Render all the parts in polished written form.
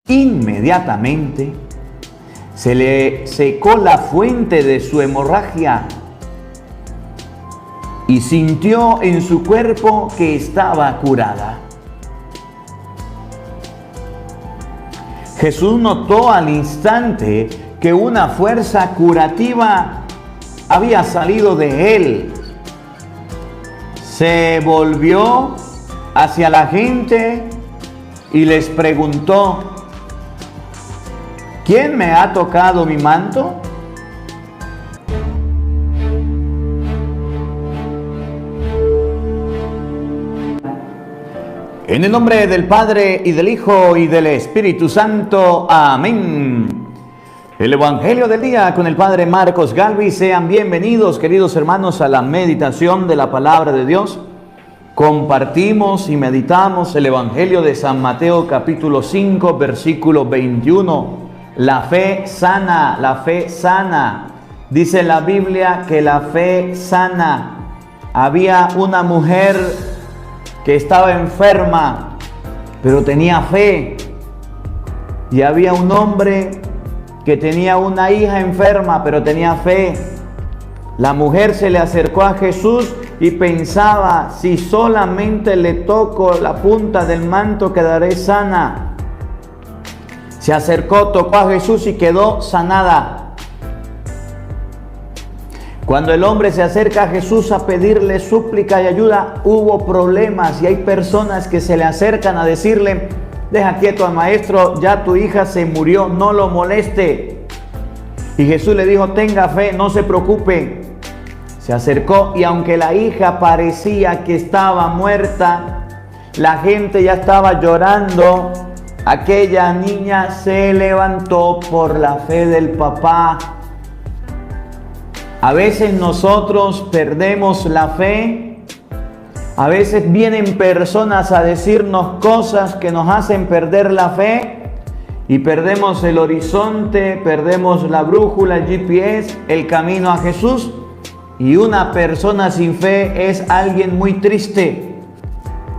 Inmediatamente se le secó la fuente de su hemorragia y sintió en su cuerpo que estaba curada. Jesús notó al instante que una fuerza curativa había salido de él. Se volvió hacia la gente y les preguntó: ¿quién me ha tocado mi manto? En el nombre del Padre, y del Hijo, y del Espíritu Santo. Amén. El Evangelio del día con el Padre Marcos Galvis. Sean bienvenidos, queridos hermanos, a la meditación de la Palabra de Dios. Compartimos y meditamos el Evangelio de San Mateo, capítulo 5, versículo 21. La fe sana, la fe sana. Dice la Biblia que la fe sana. Había una mujer que estaba enferma, pero tenía fe. Y había un hombre que tenía una hija enferma, pero tenía fe. La mujer se le acercó a Jesús y pensaba: si solamente le toco la punta del manto, quedaré sana. Se acercó, tocó a Jesús y quedó sanada. Cuando el hombre se acerca a Jesús a pedirle súplica y ayuda, hubo problemas, y hay personas que se le acercan a decirle: deja quieto al maestro, ya tu hija se murió, no lo moleste. Y Jesús le dijo: tenga fe, no se preocupe. Se acercó, y aunque la hija parecía que estaba muerta, la gente ya estaba llorando, aquella niña se levantó por la fe del papá. A veces nosotros perdemos la fe. A veces vienen personas a decirnos cosas que nos hacen perder la fe, y perdemos el horizonte, perdemos la brújula, el GPS, el camino a Jesús. Y una persona sin fe es alguien muy triste.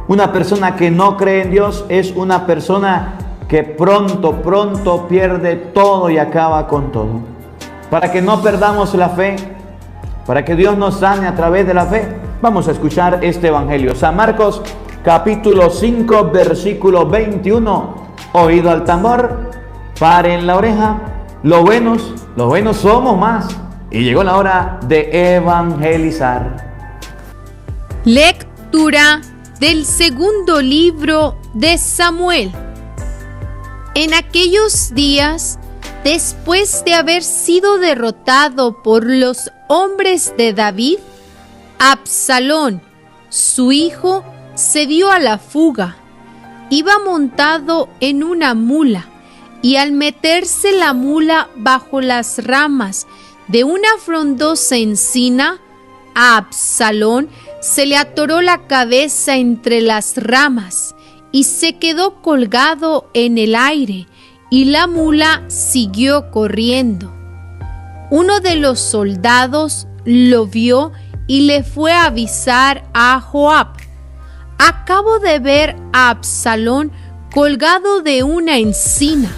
Una persona que no cree en Dios es una persona que pronto pierde todo y acaba con todo. Para que no perdamos la fe, para que Dios nos sane a través de la fe, vamos a escuchar este Evangelio. San Marcos, capítulo 5, versículo 21. Oído al tambor, paren la oreja. Los buenos somos más. Y llegó la hora de evangelizar. Lectura del segundo libro de Samuel. En aquellos días, después de haber sido derrotado por los hombres de David, Absalón, su hijo, se dio a la fuga. Iba montado en una mula, y al meterse la mula bajo las ramas de una frondosa encina, a Absalón se le atoró la cabeza entre las ramas y se quedó colgado en el aire, y la mula siguió corriendo. Uno de los soldados lo vio y le fue a avisar a Joab: acabo de ver a Absalón colgado de una encina.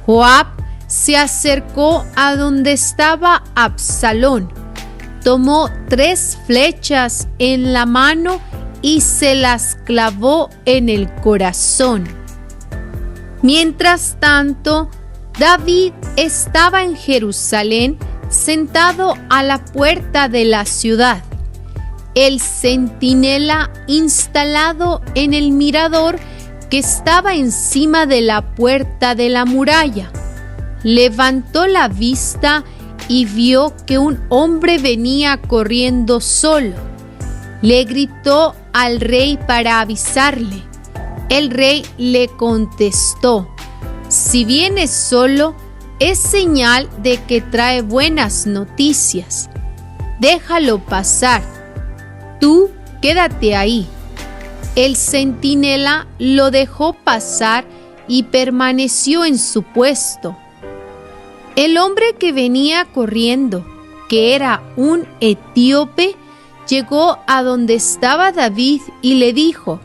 Joab se acercó a donde estaba Absalón, tomó 3 flechas en la mano y se las clavó en el corazón. Mientras tanto, David estaba en Jerusalén, sentado a la puerta de la ciudad. El centinela, instalado en el mirador que estaba encima de la puerta de la muralla, levantó la vista y vio que un hombre venía corriendo solo. Le gritó al rey para avisarle. El rey le contestó: si vienes solo, es señal de que trae buenas noticias. Déjalo pasar. Tú quédate ahí. El centinela lo dejó pasar y permaneció en su puesto. El hombre que venía corriendo, que era un etíope, llegó a donde estaba David y le dijo: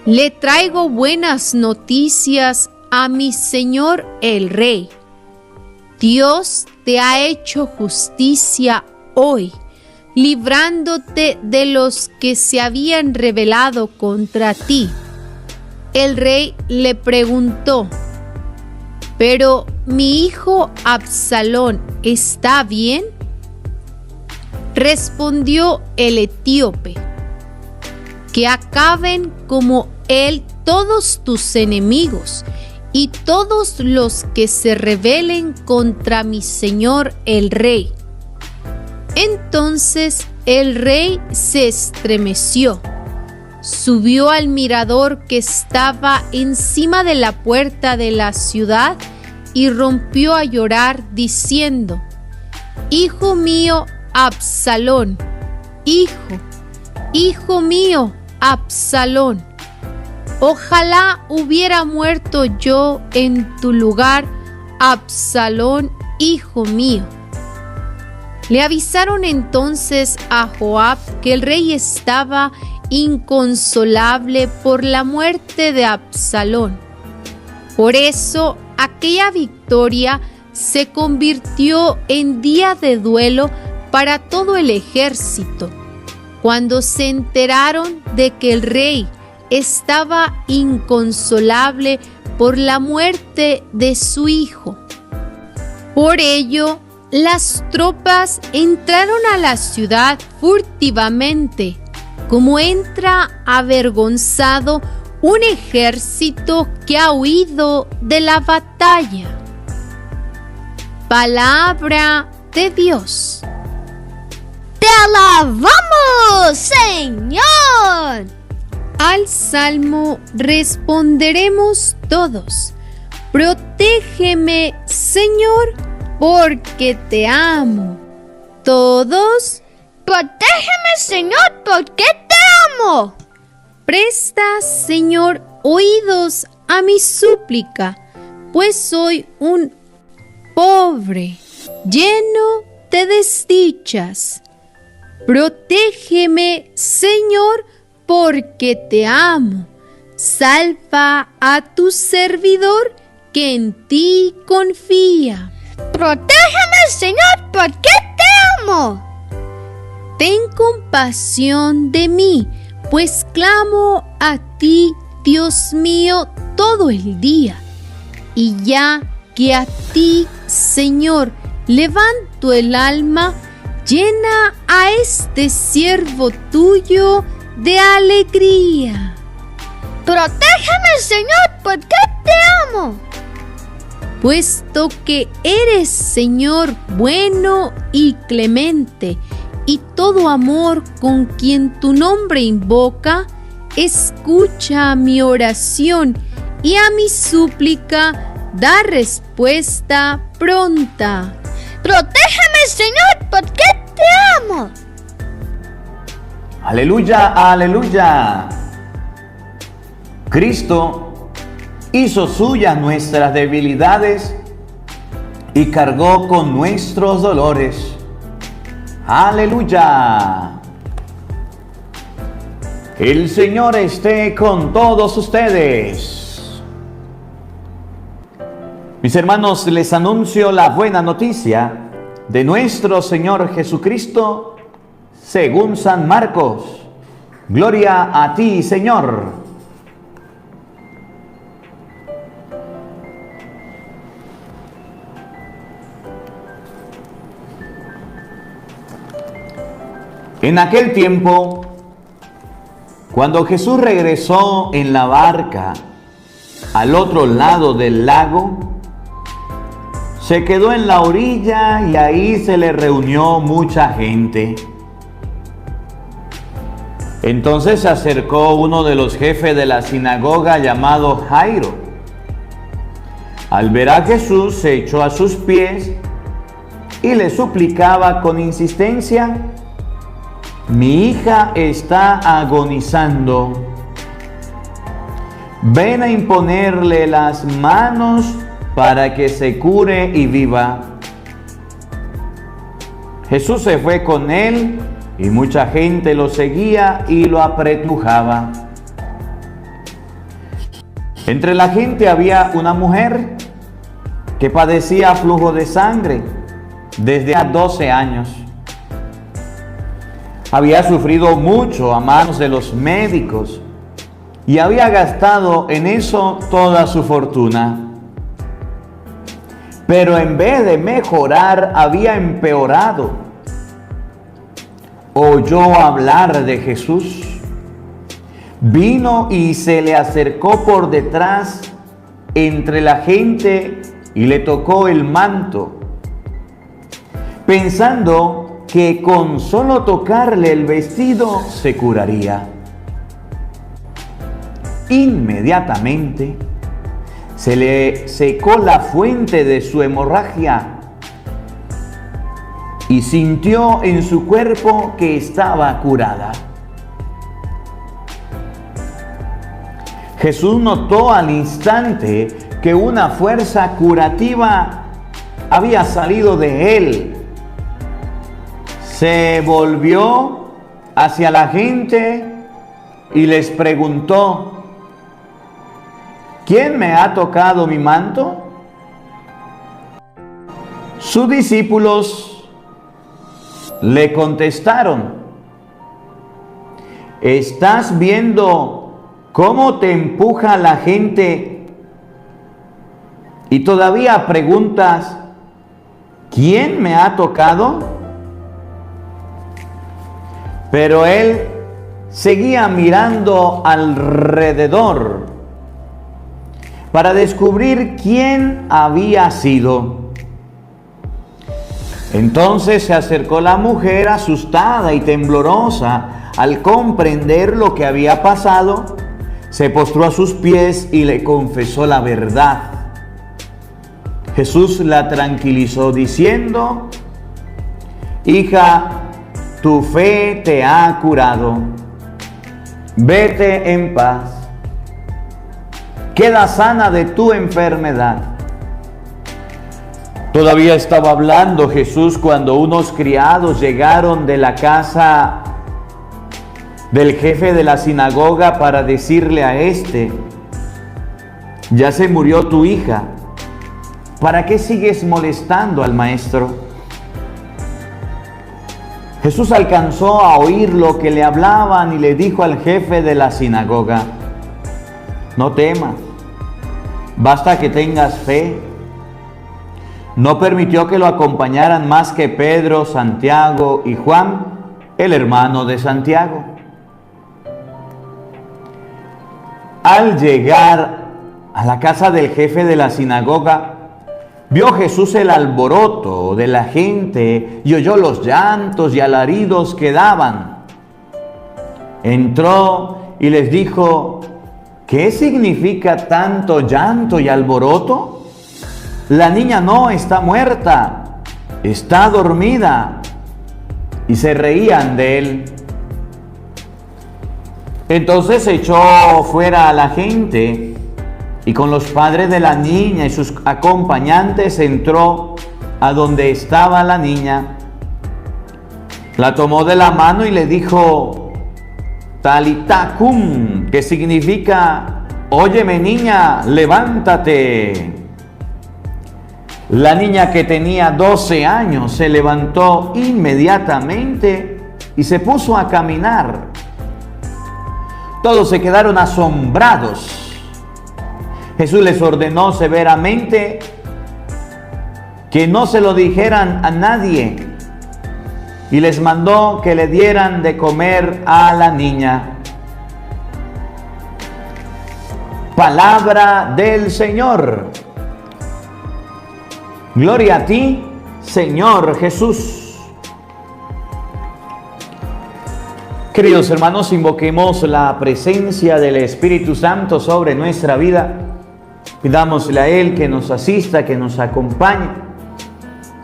le traigo buenas noticias a mi señor el rey. Dios te ha hecho justicia hoy, librándote de los que se habían rebelado contra ti. El rey le preguntó: ¿pero mi hijo Absalón está bien? Respondió el etíope: que acaben como él todos tus enemigos y todos los que se rebelen contra mi señor el rey. Entonces el rey se estremeció, subió al mirador que estaba encima de la puerta de la ciudad y rompió a llorar diciendo: Hijo mío Absalón, hijo mío Absalón, ojalá hubiera muerto yo en tu lugar, Absalón, hijo mío. Le avisaron entonces a Joab que el rey estaba inconsolable por la muerte de Absalón. Por eso aquella victoria se convirtió en día de duelo para todo el ejército, cuando se enteraron de que el rey estaba inconsolable por la muerte de su hijo. Por ello, las tropas entraron a la ciudad furtivamente, como entra avergonzado un ejército que ha huido de la batalla. Palabra de Dios. ¡Te alabamos, Señor! Al salmo responderemos todos: protégeme, Señor, porque te amo. Todos: protégeme, Señor, porque te amo. Presta, Señor, oídos a mi súplica, pues soy un pobre, lleno de desdichas. Protégeme, Señor, porque te amo. Salva a tu servidor que en ti confía. Protégeme, Señor, porque te amo. Ten compasión de mí, pues clamo a ti, Dios mío, todo el día. Y ya que a ti, Señor, levanto el alma, llena a este siervo tuyo de alegría. Protégeme, Señor, porque te amo. Puesto que eres, Señor, bueno y clemente, y todo amor con quien tu nombre invoca, escucha mi oración y a mi súplica da respuesta pronta. Protégeme, Señor, porque te amo. Aleluya, aleluya. Cristo hizo suyas nuestras debilidades y cargó con nuestros dolores. Aleluya. El Señor esté con todos ustedes. Mis hermanos, les anuncio la buena noticia de nuestro Señor Jesucristo según San Marcos. Gloria a ti, Señor. En aquel tiempo, cuando Jesús regresó en la barca al otro lado del lago, se quedó en la orilla y ahí se le reunió mucha gente. Entonces se acercó uno de los jefes de la sinagoga llamado Jairo. Al ver a Jesús, se echó a sus pies y le suplicaba con insistencia: mi hija está agonizando. Ven a imponerle las manos para que se cure y viva. Jesús se fue con él y mucha gente lo seguía y lo apretujaba. Entre la gente había una mujer que padecía flujo de sangre desde hace 12 años. Había sufrido mucho a manos de los médicos y había gastado en eso toda su fortuna. Pero en vez de mejorar, había empeorado. Oyó hablar de Jesús. Vino y se le acercó por detrás entre la gente y le tocó el manto, pensando que con solo tocarle el vestido se curaría. Inmediatamente se le secó la fuente de su hemorragia y sintió en su cuerpo que estaba curada. Jesús notó al instante que una fuerza curativa había salido de él. Se volvió hacia la gente y les preguntó: ¿quién me ha tocado mi manto? Sus discípulos le contestaron: ¿estás viendo cómo te empuja la gente y todavía preguntas: ¿quién me ha tocado? Pero él seguía mirando alrededor para descubrir quién había sido. Entonces se acercó la mujer asustada y temblorosa al comprender lo que había pasado. Se postró a sus pies y le confesó la verdad. Jesús la tranquilizó diciendo: hija, tu fe te ha curado. Vete en paz. Queda sana de tu enfermedad. Todavía estaba hablando Jesús cuando unos criados llegaron de la casa del jefe de la sinagoga para decirle a este: ya se murió tu hija, ¿para qué sigues molestando al maestro? Jesús alcanzó a oír lo que le hablaban y le dijo al jefe de la sinagoga: no temas, basta que tengas fe. No permitió que lo acompañaran más que Pedro, Santiago y Juan, el hermano de Santiago. Al llegar a la casa del jefe de la sinagoga, vio Jesús el alboroto de la gente y oyó los llantos y alaridos que daban. Entró y les dijo: ¿qué significa tanto llanto y alboroto? La niña no está muerta, está dormida. Y se reían de él. Entonces echó fuera a la gente y con los padres de la niña y sus acompañantes entró a donde estaba la niña. La tomó de la mano y le dijo: Talita cum, que significa: óyeme niña, levántate. La niña, que tenía 12 años, se levantó inmediatamente y se puso a caminar. Todos se quedaron asombrados. Jesús les ordenó severamente que no se lo dijeran a nadie y les mandó que le dieran de comer a la niña. Palabra del Señor. Gloria a ti, Señor Jesús. Queridos hermanos, invoquemos la presencia del Espíritu Santo sobre nuestra vida. Pidámosle a Él que nos asista, que nos acompañe,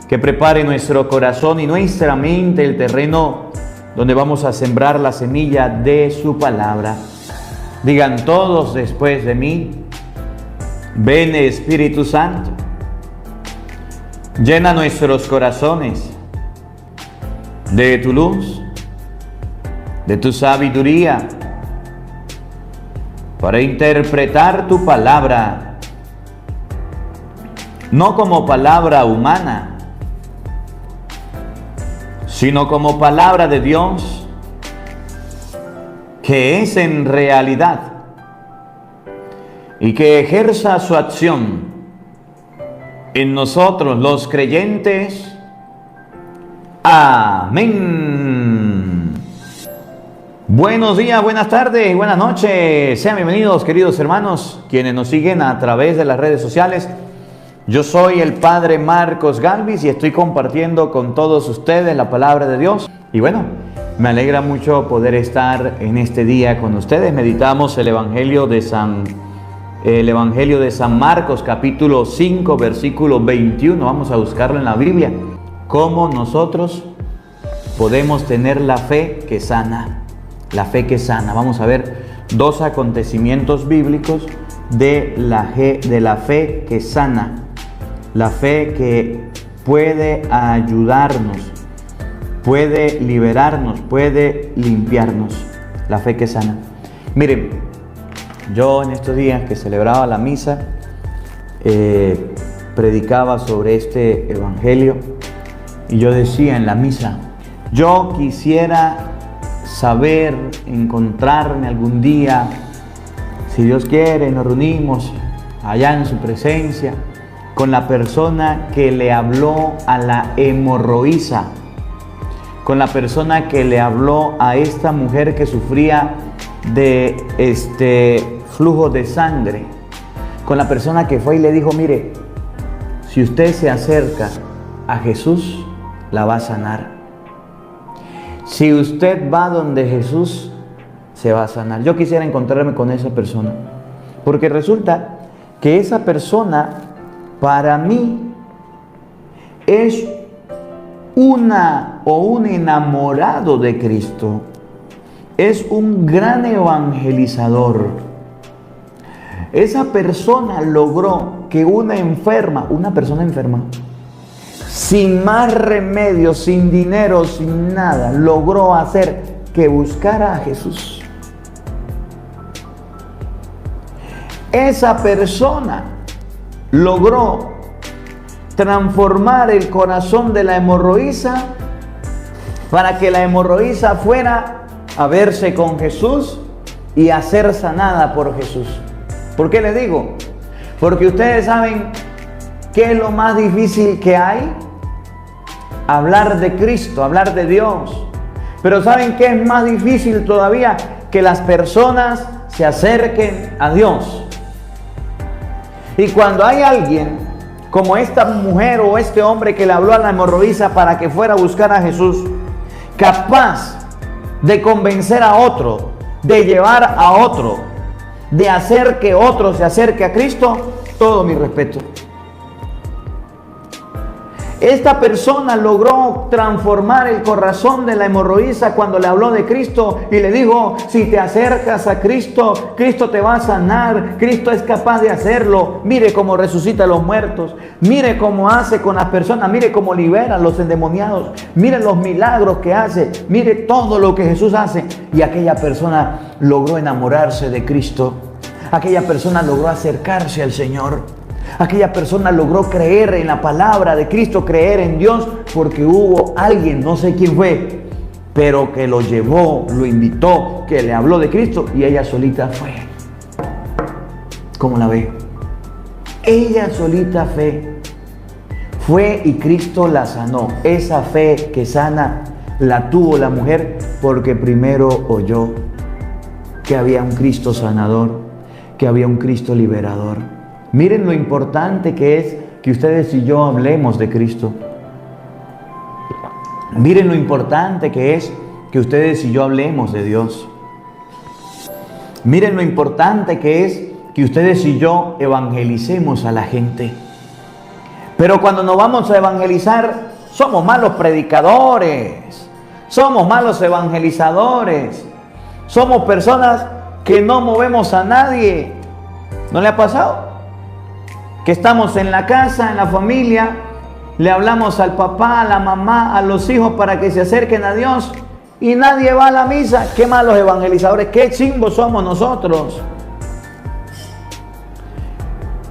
que prepare nuestro corazón y nuestra mente el terreno donde vamos a sembrar la semilla de su palabra. Digan todos después de mí: ven Espíritu Santo. Llena nuestros corazones de tu luz, de tu sabiduría, para interpretar tu palabra, no como palabra humana, sino como palabra de Dios, que es en realidad, y que ejerza su acción en nosotros los creyentes. Amén. Buenos días, buenas tardes y buenas noches. Sean bienvenidos, queridos hermanos, quienes nos siguen a través de las redes sociales. Yo soy el Padre Marcos Galvis y estoy compartiendo con todos ustedes la palabra de Dios. Y bueno, me alegra mucho poder estar en este día con ustedes. Meditamos el Evangelio de San Marcos, capítulo 5, versículo 21. Vamos a buscarlo en la Biblia. ¿Cómo nosotros podemos tener la fe que sana? La fe que sana. Vamos a ver dos acontecimientos bíblicos de la fe que sana. La fe que puede ayudarnos, puede liberarnos, puede limpiarnos. La fe que sana. Miren, yo en estos días que celebraba la misa, predicaba sobre este evangelio y yo decía en la misa, yo quisiera saber, encontrarme algún día, si Dios quiere, nos reunimos allá en su presencia, con la persona que le habló a la hemorroísa, con la persona que le habló a esta mujer que sufría de flujo de sangre, con la persona que fue y le dijo, mire, si usted se acerca a Jesús, la va a sanar. Si usted va donde Jesús, se va a sanar. Yo quisiera encontrarme con esa persona, porque resulta que esa persona para mí es un enamorado de Cristo, es un gran evangelizador. Esa persona logró que una persona enferma, sin más remedio, sin dinero, sin nada, logró hacer que buscara a Jesús. Esa persona logró transformar el corazón de la hemorroísa para que la hemorroísa fuera a verse con Jesús y a ser sanada por Jesús. ¿Por qué les digo? Porque ustedes saben qué es lo más difícil que hay. Hablar de Cristo, hablar de Dios. Pero ¿saben qué es más difícil todavía? Que las personas se acerquen a Dios. Y cuando hay alguien como esta mujer o este hombre que le habló a la hemorroísa para que fuera a buscar a Jesús, capaz de convencer a otro, de llevar a otro, de hacer que otro se acerque a Cristo, todo mi respeto. Esta persona logró transformar el corazón de la hemorroísa cuando le habló de Cristo y le dijo, si te acercas a Cristo, Cristo te va a sanar, Cristo es capaz de hacerlo. Mire cómo resucita a los muertos, mire cómo hace con las personas, mire cómo libera a los endemoniados, mire los milagros que hace, mire todo lo que Jesús hace. Y aquella persona logró enamorarse de Cristo, aquella persona logró acercarse al Señor. Aquella persona logró creer en la palabra de Cristo, creer en Dios, porque hubo alguien, no sé quién fue, pero que lo llevó, lo invitó, que le habló de Cristo y ella solita fue. ¿Cómo la ve? Ella solita fue y Cristo la sanó. Esa fe que sana la tuvo la mujer porque primero oyó que había un Cristo sanador, que había un Cristo liberador. Miren lo importante que es que ustedes y yo hablemos de Cristo. Miren lo importante que es que ustedes y yo hablemos de Dios. Miren lo importante que es que ustedes y yo evangelicemos a la gente. Pero cuando nos vamos a evangelizar, somos malos predicadores, somos malos evangelizadores, somos personas que no movemos a nadie. ¿No le ha pasado? Que estamos en la casa, en la familia, le hablamos al papá, a la mamá, a los hijos para que se acerquen a Dios y nadie va a la misa. Qué malos evangelizadores, qué chimbos somos nosotros.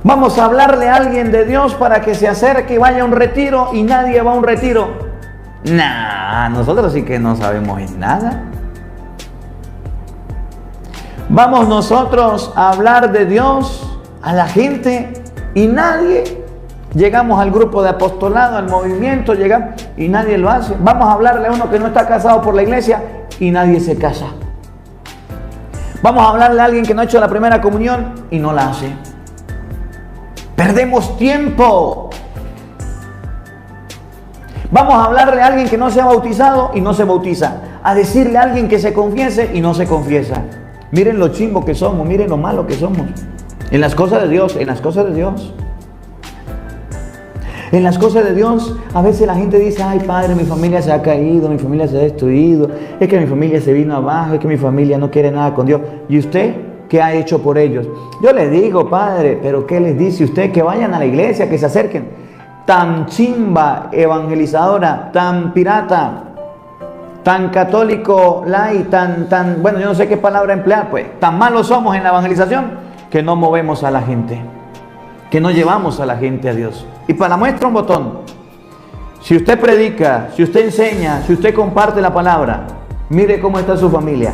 Vamos a hablarle a alguien de Dios para que se acerque y vaya a un retiro y nadie va a un retiro. Nah, nosotros sí que no sabemos en nada. Vamos nosotros a hablar de Dios a la gente y nadie. Llegamos al grupo de apostolado, al movimiento, llegamos y nadie lo hace. Vamos a hablarle a uno que no está casado por la iglesia y nadie se casa. Vamos a hablarle a alguien que no ha hecho la primera comunión y no la hace. Perdemos tiempo. Vamos a hablarle a alguien que no se ha bautizado y no se bautiza. A decirle a alguien que se confiese y no se confiesa. Miren lo chimbo que somos, miren lo malo que somos. En las cosas de Dios, en las cosas de Dios. En las cosas de Dios, a veces la gente dice, ay padre, mi familia se ha caído, mi familia se ha destruido, es que mi familia se vino abajo, es que mi familia no quiere nada con Dios. ¿Y usted qué ha hecho por ellos? Yo les digo, padre, pero ¿qué les dice usted? Que vayan a la iglesia, que se acerquen. Tan chimba evangelizadora, tan pirata, tan católico light, bueno, yo no sé qué palabra emplear, pues, tan malos somos en la evangelización que no movemos a la gente, que no llevamos a la gente a Dios. Y para la muestra un botón. Si usted predica, si usted enseña, si usted comparte la palabra, mire cómo está su familia.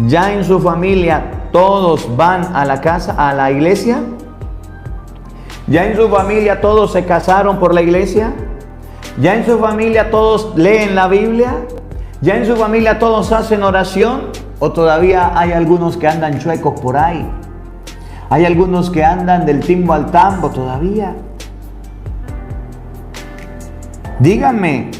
Ya en su familia todos van a la casa, a la iglesia. Ya en su familia todos se casaron por la iglesia. Ya en su familia todos leen la Biblia. Ya en su familia todos hacen oración. O todavía hay algunos que andan chuecos por ahí. Hay algunos que andan del timbo al tambo todavía. Díganme,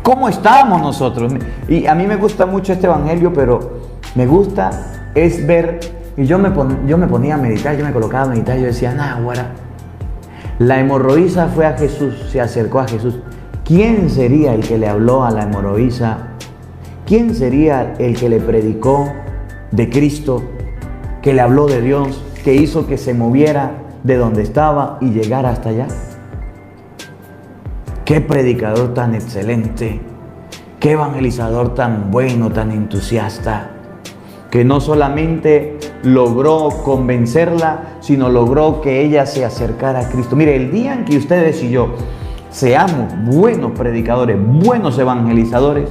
¿cómo estamos nosotros? Y a mí me gusta mucho este evangelio, pero me gusta es ver, y yo me ponía a meditar, yo me colocaba a meditar, yo decía, náguara, la hemorroísa fue a Jesús, se acercó a Jesús. ¿Quién sería el que le habló a la hemorroísa? ¿Quién sería el que le predicó de Cristo, que le habló de Dios, que hizo que se moviera de donde estaba y llegara hasta allá? Qué predicador tan excelente, qué evangelizador tan bueno, tan entusiasta, que no solamente logró convencerla, sino logró que ella se acercara a Cristo. Mire, el día en que ustedes y yo seamos buenos predicadores, buenos evangelizadores,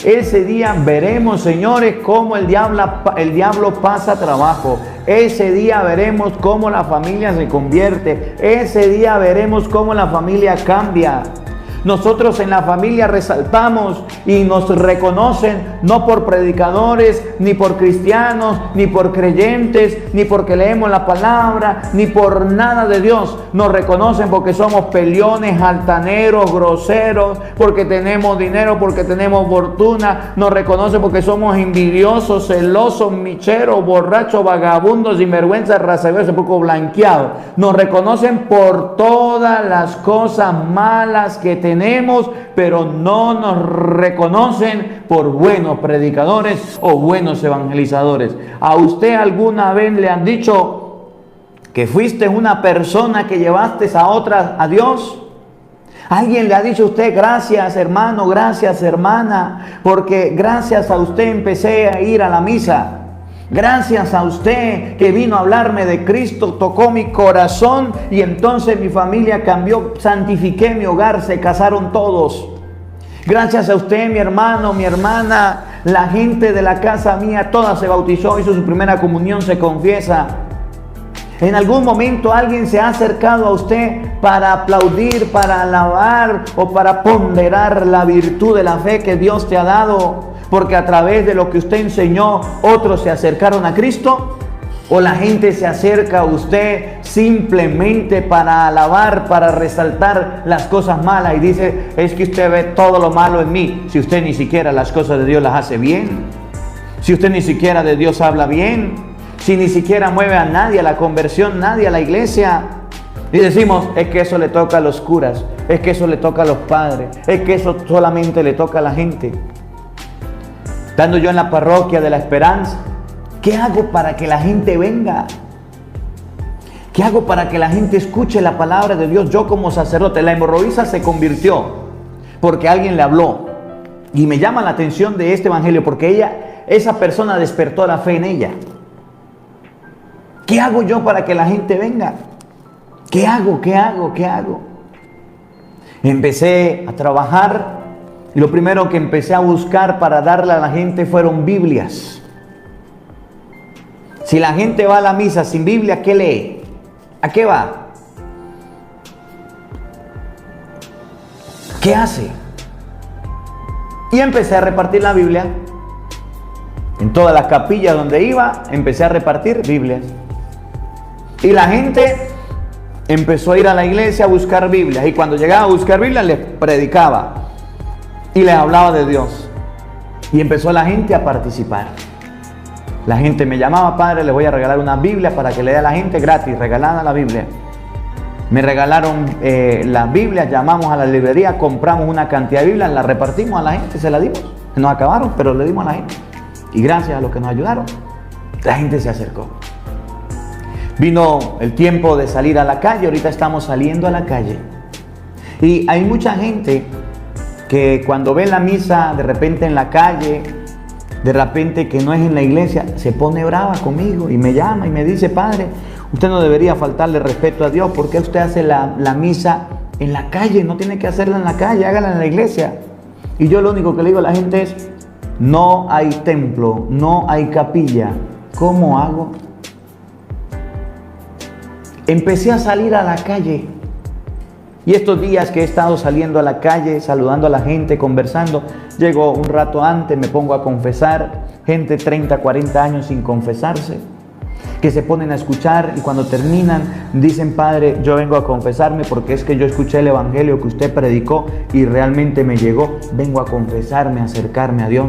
ese día veremos, señores, cómo el diablo pasa trabajo. Ese día veremos cómo la familia se convierte. Ese día veremos cómo la familia cambia. Nosotros en la familia resaltamos y nos reconocen no por predicadores, ni por cristianos, ni por creyentes, ni porque leemos la palabra, ni por nada de Dios. Nos reconocen porque somos peleones, altaneros, groseros, porque tenemos dinero, porque tenemos fortuna. Nos reconocen porque somos envidiosos, celosos, micheros, borrachos, vagabundos, sinvergüenzas, razaberos, poco blanqueados. Nos reconocen por todas las cosas malas que tenemos, pero no nos reconocen por buenos predicadores o buenos evangelizadores. ¿A usted alguna vez le han dicho que fuiste una persona que llevaste a otras a Dios? ¿Alguien le ha dicho a usted, gracias hermano, gracias hermana, porque gracias a usted empecé a ir a la misa? Gracias a usted que vino a hablarme de Cristo, tocó mi corazón y entonces mi familia cambió, santifiqué mi hogar, se casaron todos. Gracias a usted, mi hermano, mi hermana, la gente de la casa mía, toda se bautizó, hizo su primera comunión, se confiesa. En algún momento alguien se ha acercado a usted para aplaudir, para alabar o para ponderar la virtud de la fe que Dios te ha dado. Porque a través de lo que usted enseñó, otros se acercaron a Cristo. O la gente se acerca a usted simplemente para alabar, para resaltar las cosas malas. Y dice, es que usted ve todo lo malo en mí. Si usted ni siquiera las cosas de Dios las hace bien. Si usted ni siquiera de Dios habla bien. Si ni siquiera mueve a nadie a la conversión, nadie a la iglesia. Y decimos, es que eso le toca a los curas. Es que eso le toca a los padres. Es que eso solamente le toca a la gente. Estando yo en la parroquia de la Esperanza, ¿qué hago para que la gente venga? ¿Qué hago para que la gente escuche la palabra de Dios? Yo como sacerdote, la hemorroísa se convirtió porque alguien le habló. Y me llama la atención de este evangelio porque esa persona despertó la fe en ella. ¿Qué hago yo para que la gente venga? ¿Qué hago? Empecé a trabajar y lo primero que empecé a buscar para darle a la gente fueron Biblias. Si la gente va a la misa sin Biblia, ¿qué lee? ¿A qué va? ¿Qué hace? Y empecé a repartir la Biblia. En todas las capillas donde iba, empecé a repartir Biblias. Y la gente empezó a ir a la iglesia a buscar Biblias. Y cuando llegaba a buscar Biblias, les predicaba. Y les hablaba de Dios. Y empezó la gente a participar. La gente me llamaba: padre, les voy a regalar una Biblia para que le dé a la gente gratis, regalada la Biblia. Me regalaron las Biblias, llamamos a la librería, compramos una cantidad de Biblias, la repartimos a la gente, se la dimos. Nos acabaron, pero le dimos a la gente. Y gracias a los que nos ayudaron, la gente se acercó. Vino el tiempo de salir a la calle, ahorita estamos saliendo a la calle. Y hay mucha gente que cuando ve la misa de repente en la calle, de repente que no es en la iglesia, se pone brava conmigo y me llama y me dice: padre, usted no debería faltarle respeto a Dios. ¿Por qué usted hace la misa en la calle? No tiene que hacerla en la calle, hágala en la iglesia. Y yo lo único que le digo a la gente es: no hay templo, no hay capilla. ¿Cómo hago? Empecé a salir a la calle. Y estos días que he estado saliendo a la calle, saludando a la gente, conversando, llego un rato antes, me pongo a confesar. Gente 30, 40 años sin confesarse, que se ponen a escuchar y cuando terminan dicen: padre, yo vengo a confesarme porque es que yo escuché el evangelio que usted predicó y realmente me llegó. Vengo a confesarme, a acercarme a Dios.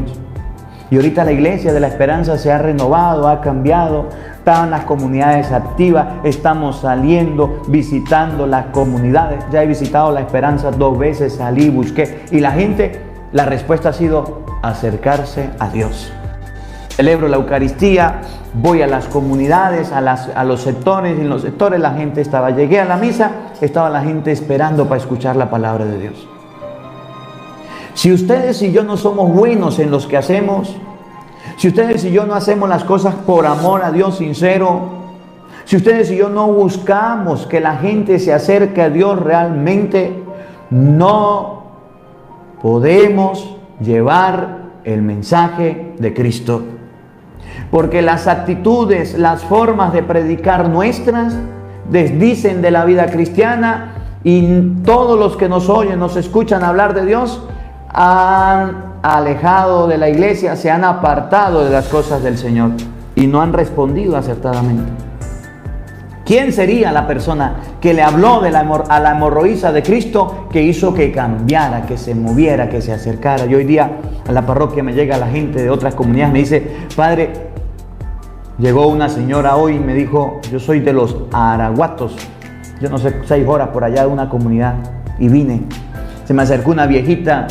Y ahorita la iglesia de la Esperanza se ha renovado, ha cambiado. Están las comunidades activas, estamos saliendo, visitando las comunidades. Ya he visitado la Esperanza 2 veces, salí, busqué. Y la gente, la respuesta ha sido acercarse a Dios. Celebro la Eucaristía, voy a las comunidades, a los sectores, y en los sectores la gente estaba. Llegué a la misa, estaba la gente esperando para escuchar la palabra de Dios. Si ustedes y yo no somos buenos en los que hacemos, si ustedes y yo no hacemos las cosas por amor a Dios sincero, si ustedes y yo no buscamos que la gente se acerque a Dios realmente, no podemos llevar el mensaje de Cristo. Porque las actitudes, las formas de predicar nuestras desdicen de la vida cristiana, y todos los que nos oyen, nos escuchan hablar de Dios, han alejado de la iglesia, se han apartado de las cosas del Señor y no han respondido acertadamente. ¿Quién sería la persona que le habló a la hemorroísa de Cristo, que hizo que cambiara, que se moviera, que se acercara? Y hoy día a la parroquia me llega la gente de otras comunidades, me dice: padre, llegó una señora hoy y me dijo: yo soy de los Araguatos, yo no sé, 6 horas por allá de una comunidad, y vine. Se me acercó una viejita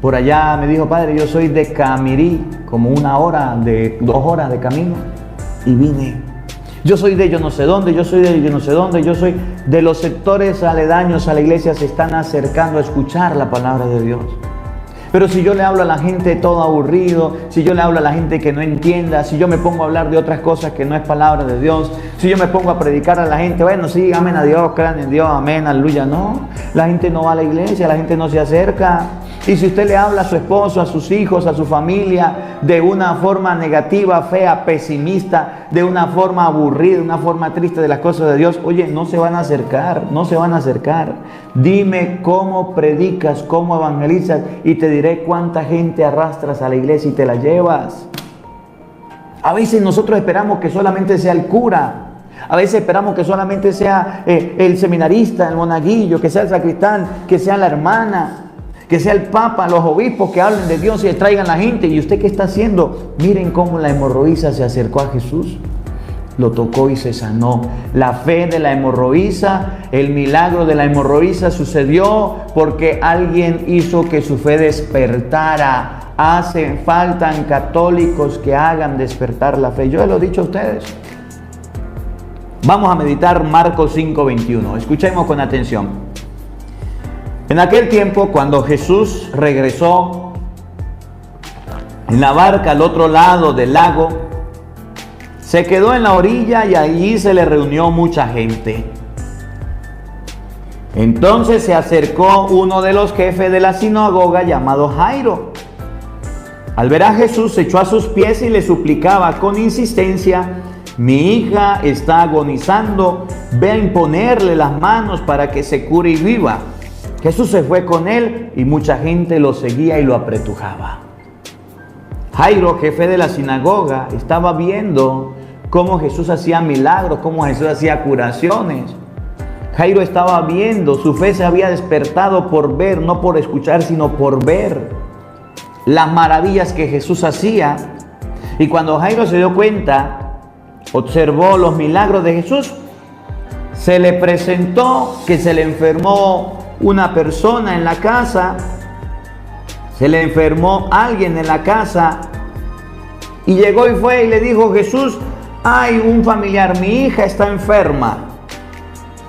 por allá, me dijo: padre, yo soy de Camirí, como 1 hora, 2 horas de camino, y vine. Yo soy de yo no sé dónde, yo soy de yo no sé dónde, yo soy de los sectores aledaños a la iglesia, se están acercando a escuchar la palabra de Dios. Pero si yo le hablo a la gente todo aburrido, si yo le hablo a la gente que no entienda, si yo me pongo a hablar de otras cosas que no es palabra de Dios, si yo me pongo a predicar a la gente: bueno, sí, amén a Dios, crean en Dios, amén, aleluya. No, la gente no va a la iglesia, la gente no se acerca. Y si usted le habla a su esposo, a sus hijos, a su familia de una forma negativa, fea, pesimista, de una forma aburrida, de una forma triste de las cosas de Dios, oye, no se van a acercar, no se van a acercar. Dime cómo predicas, cómo evangelizas, y te diré cuánta gente arrastras a la iglesia y te la llevas. A veces nosotros esperamos que solamente sea el cura. A veces esperamos que solamente sea el seminarista, el monaguillo, que sea el sacristán, que sea la hermana, que sea el papa, los obispos, que hablen de Dios y traigan a la gente. ¿Y usted qué está haciendo? Miren cómo la hemorroísa se acercó a Jesús, lo tocó y se sanó. La fe de la hemorroísa, el milagro de la hemorroísa sucedió porque alguien hizo que su fe despertara. Hacen falta católicos que hagan despertar la fe. Yo lo he dicho a ustedes. Vamos a meditar Marcos 5:21. Escuchemos con atención. En aquel tiempo, cuando Jesús regresó en la barca al otro lado del lago, se Se quedó en la orilla y allí se le reunió mucha gente. Entonces se acercó uno de los jefes de la sinagoga llamado Jairo. Al ver a Jesús, se echó a sus pies y le suplicaba con insistencia: mi hija está agonizando, ve a imponerle las manos para que se cure y viva. Jesús se fue con él y mucha gente lo seguía y lo apretujaba. Jairo, jefe de la sinagoga, estaba viendo cómo Jesús hacía milagros, cómo Jesús hacía curaciones. Jairo estaba viendo, su fe se había despertado por ver, no por escuchar, sino por ver las maravillas que Jesús hacía. Y cuando Jairo se dio cuenta, observó los milagros de Jesús, se le presentó que se le enfermó una persona en la casa, se le enfermó alguien en la casa, y llegó y fue y le dijo: Jesús, hay un familiar, mi hija está enferma,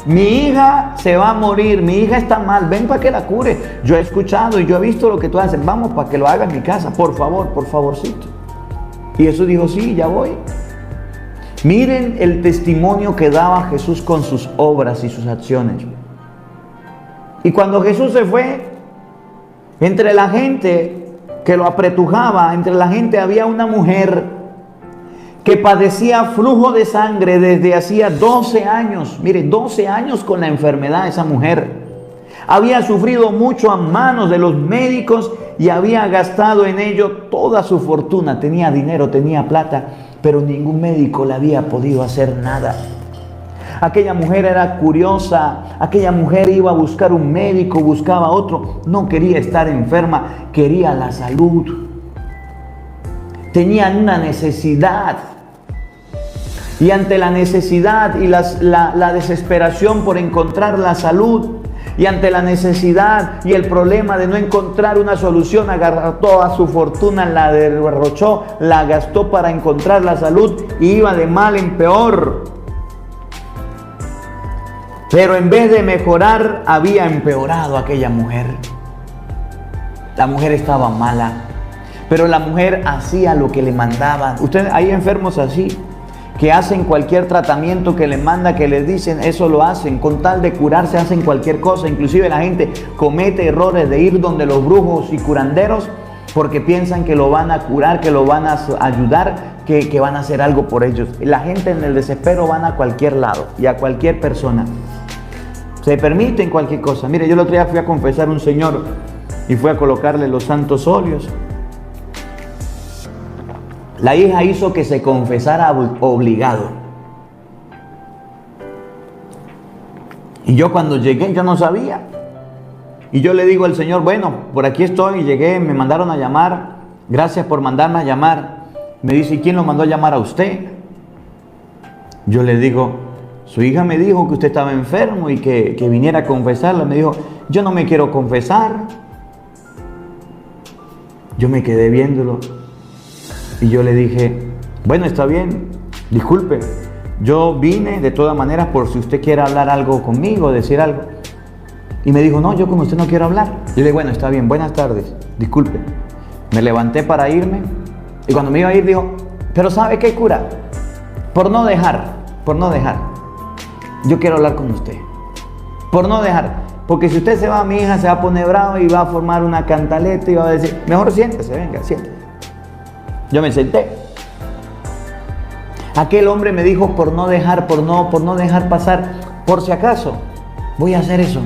mi hija se va a morir, mi hija está mal, ven para que la cure. Yo he escuchado y yo he visto lo que tú haces, vamos para que lo haga en mi casa, por favor, por favorcito. Y Jesús dijo: sí, ya voy. Miren el testimonio que daba Jesús con sus obras y sus acciones. Y cuando Jesús se fue, entre la gente que lo apretujaba, entre la gente había una mujer que padecía flujo de sangre desde hacía 12 años. Mire, 12 años con la enfermedad de esa mujer. Había sufrido mucho a manos de los médicos y había gastado en ello toda su fortuna. Tenía dinero, tenía plata, pero ningún médico le había podido hacer nada. Aquella mujer era curiosa, aquella mujer iba a buscar un médico, buscaba otro, no quería estar enferma, quería la salud. Tenía una necesidad. Y ante la necesidad y la desesperación por encontrar la salud, y ante la necesidad y el problema de no encontrar una solución, agarró toda su fortuna, la derrochó, la gastó para encontrar la salud y iba de mal en peor. Pero en vez de mejorar, había empeorado aquella mujer. La mujer estaba mala, pero la mujer hacía lo que le mandaban. Ustedes, hay enfermos así, que hacen cualquier tratamiento que les manda, que les dicen, eso lo hacen. Con tal de curarse hacen cualquier cosa. Inclusive la gente comete errores de ir donde los brujos y curanderos porque piensan que lo van a curar, que lo van a ayudar, que van a hacer algo por ellos. La gente en el desespero van a cualquier lado y a cualquier persona. Se permiten cualquier cosa. Mire, yo el otro día fui a confesar a un señor y fui a colocarle los santos óleos. La hija hizo que se confesara obligado. Y yo cuando llegué, yo no sabía. Y yo le digo al Señor: bueno, por aquí estoy, llegué, me mandaron a llamar. Gracias por mandarme a llamar. Me dice: ¿y quién lo mandó a llamar a usted? Yo le digo: su hija me dijo que usted estaba enfermo y que viniera a confesarla. Me dijo: yo no me quiero confesar. Yo me quedé viéndolo. Y yo le dije: bueno, está bien, disculpe, yo vine de todas maneras por si usted quiere hablar algo conmigo, decir algo. Y me dijo: no, yo con usted no quiero hablar. Yo le dije: bueno, está bien, buenas tardes, disculpe. Me levanté para irme y cuando me iba a ir dijo: pero ¿sabe qué, cura? Por no dejar, yo quiero hablar con usted. Por no dejar, porque si usted se va, mi hija se va a poner brava y va a formar una cantaleta y va a decir: mejor siéntese, venga, siéntese. Yo me senté. Aquel hombre me dijo: por no dejar pasar, por si acaso, voy a hacer eso.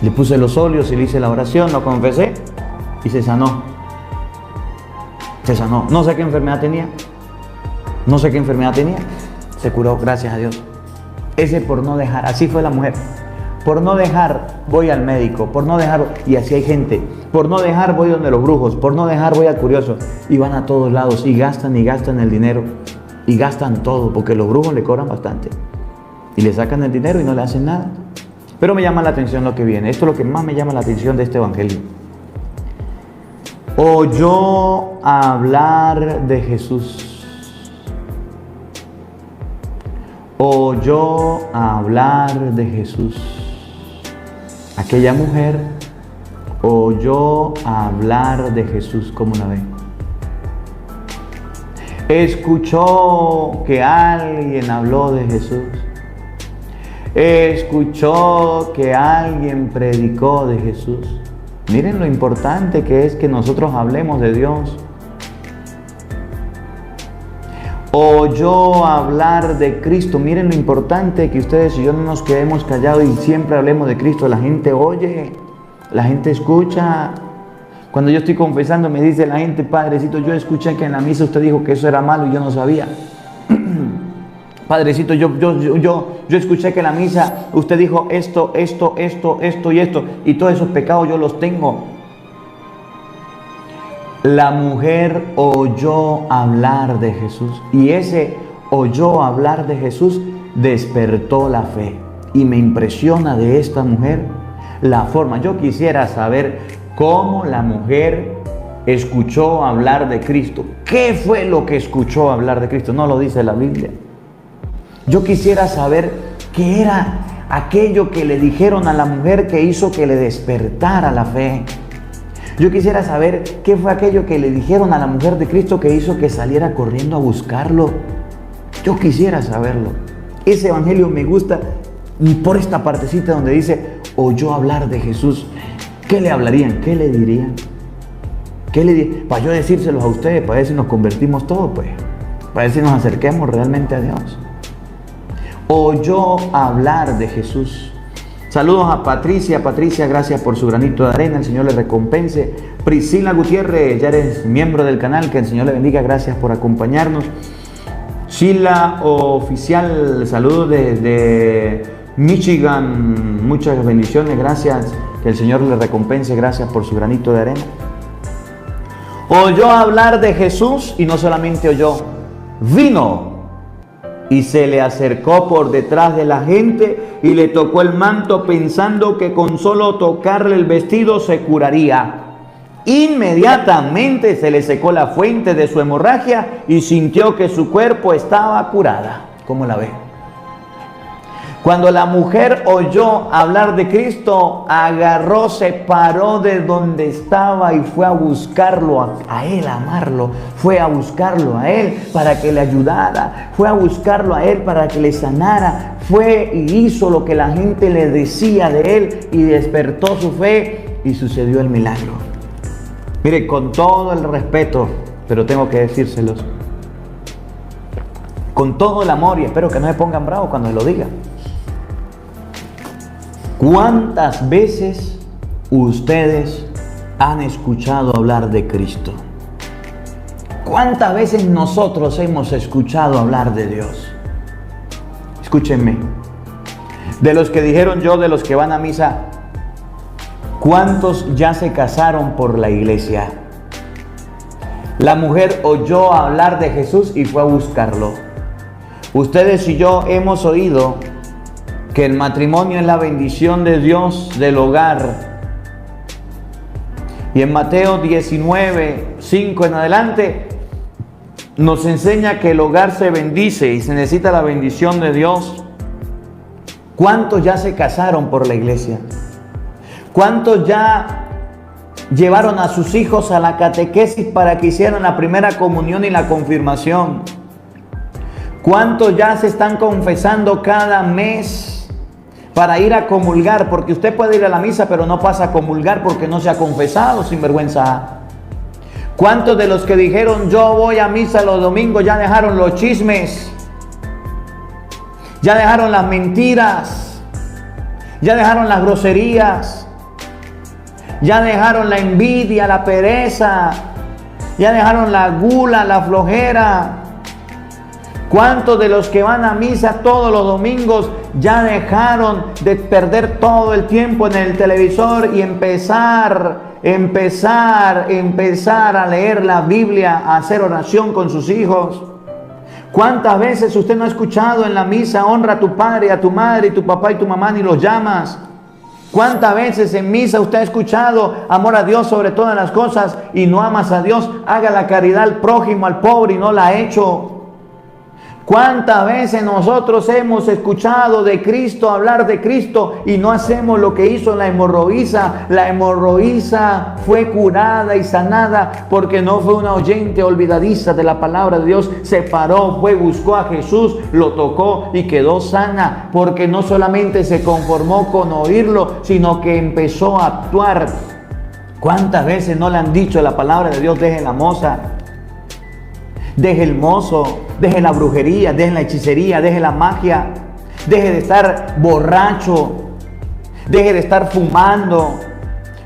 Le puse los óleos y le hice la oración, lo confesé y se sanó. Se sanó. No sé qué enfermedad tenía. Se curó, gracias a Dios. Ese por no dejar, así fue la mujer. Por no dejar voy al médico, por no dejar, y así hay gente. Por no dejar voy donde los brujos, por no dejar voy al curioso. Y van a todos lados y gastan el dinero. Y gastan todo, porque los brujos le cobran bastante. Y le sacan el dinero y no le hacen nada. Pero me llama la atención lo que viene. Esto es lo que más me llama la atención de este evangelio. Oyó hablar de Jesús. Oyó hablar de Jesús. Aquella mujer oyó hablar de Jesús. ¿Cómo la ven? Escuchó que alguien habló de Jesús. Escuchó que alguien predicó de Jesús. Miren lo importante que es que nosotros hablemos de Dios. Oyó hablar de Cristo. Miren lo importante que ustedes y yo no nos quedemos callados y siempre hablemos de Cristo. La gente oye, la gente escucha. Cuando yo estoy confesando me dice la gente: Padrecito, yo escuché que en la misa usted dijo que eso era malo y yo no sabía. Padrecito, yo escuché que en la misa usted dijo esto y esto, y todos esos pecados yo los tengo. La mujer oyó hablar de Jesús, y ese oyó hablar de Jesús despertó la fe. Y me impresiona de esta mujer la forma. Yo quisiera saber cómo la mujer escuchó hablar de Cristo. ¿Qué fue lo que escuchó hablar de Cristo? No lo dice la Biblia. Yo quisiera saber qué era aquello que le dijeron a la mujer que hizo que le despertara la fe. Yo quisiera saber qué fue aquello que le dijeron a la mujer de Cristo que hizo que saliera corriendo a buscarlo. Yo quisiera saberlo. Ese evangelio me gusta por esta partecita donde dice: oyó hablar de Jesús. ¿Qué le hablarían? ¿Qué le dirían? Para yo decírselos a ustedes, para ver si nos convertimos todos, pues. Para ver si nos acerquemos realmente a Dios. Oyó hablar de Jesús. Saludos a Patricia. Patricia, gracias por su granito de arena. El Señor le recompense. Priscila Gutiérrez, ya eres miembro del canal. Que el Señor le bendiga. Gracias por acompañarnos. Sheila Oficial, saludos desde Michigan. Muchas bendiciones. Gracias. Que el Señor le recompense. Gracias por su granito de arena. Oyó hablar de Jesús y no solamente oyó. Vino y se le acercó por detrás de la gente y le tocó el manto pensando que con solo tocarle el vestido se curaría. Inmediatamente se le secó la fuente de su hemorragia y sintió que su cuerpo estaba curada. ¿Cómo la ve? Cuando la mujer oyó hablar de Cristo, agarró, se paró de donde estaba y fue a buscarlo a él, a amarlo. Fue a buscarlo a él para que le ayudara. Fue a buscarlo a él para que le sanara. Fue y hizo lo que la gente le decía de él y despertó su fe y sucedió el milagro. Mire, con todo el respeto, pero tengo que decírselos. Con todo el amor, y espero que no se pongan bravos cuando se lo diga. ¿Cuántas veces ustedes han escuchado hablar de Cristo? ¿Cuántas veces nosotros hemos escuchado hablar de Dios? Escúchenme. De los que dijeron yo, de los que van a misa, ¿cuántos ya se casaron por la iglesia? La mujer oyó hablar de Jesús y fue a buscarlo. Ustedes y yo hemos oído que el matrimonio es la bendición de Dios del hogar. Y en Mateo 19, 5 en adelante, nos enseña que el hogar se bendice y se necesita la bendición de Dios. ¿Cuántos ya se casaron por la iglesia? ¿Cuántos ya llevaron a sus hijos a la catequesis para que hicieran la primera comunión y la confirmación? ¿Cuántos ya se están confesando cada mes para ir a comulgar? Porque usted puede ir a la misa, pero no pasa a comulgar porque no se ha confesado, sinvergüenza. ¿Cuántos de los que dijeron yo voy a misa los domingos ya dejaron los chismes? Ya dejaron las mentiras. Ya dejaron las groserías. Ya dejaron la envidia, la pereza. Ya dejaron la gula, la flojera. ¿Cuántos de los que van a misa todos los domingos ya dejaron de perder todo el tiempo en el televisor y empezar a leer la Biblia, a hacer oración con sus hijos? ¿Cuántas veces usted no ha escuchado en la misa: honra a tu padre, a tu madre, y tu papá y tu mamá, ni los llamas? ¿Cuántas veces en misa usted ha escuchado amor a Dios sobre todas las cosas y no amas a Dios? Haga la caridad al prójimo, al pobre, y no la ha hecho. ¿Cuántas veces nosotros hemos escuchado de Cristo, hablar de Cristo y no hacemos lo que hizo la hemorroísa? La hemorroísa fue curada y sanada porque no fue una oyente olvidadiza de la palabra de Dios. Se paró, fue, buscó a Jesús, lo tocó y quedó sana, porque no solamente se conformó con oírlo, sino que empezó a actuar. ¿Cuántas veces no le han dicho la palabra de Dios? Deje la moza, deje el mozo, deje la brujería, deje la hechicería, deje la magia, deje de estar borracho, deje de estar fumando.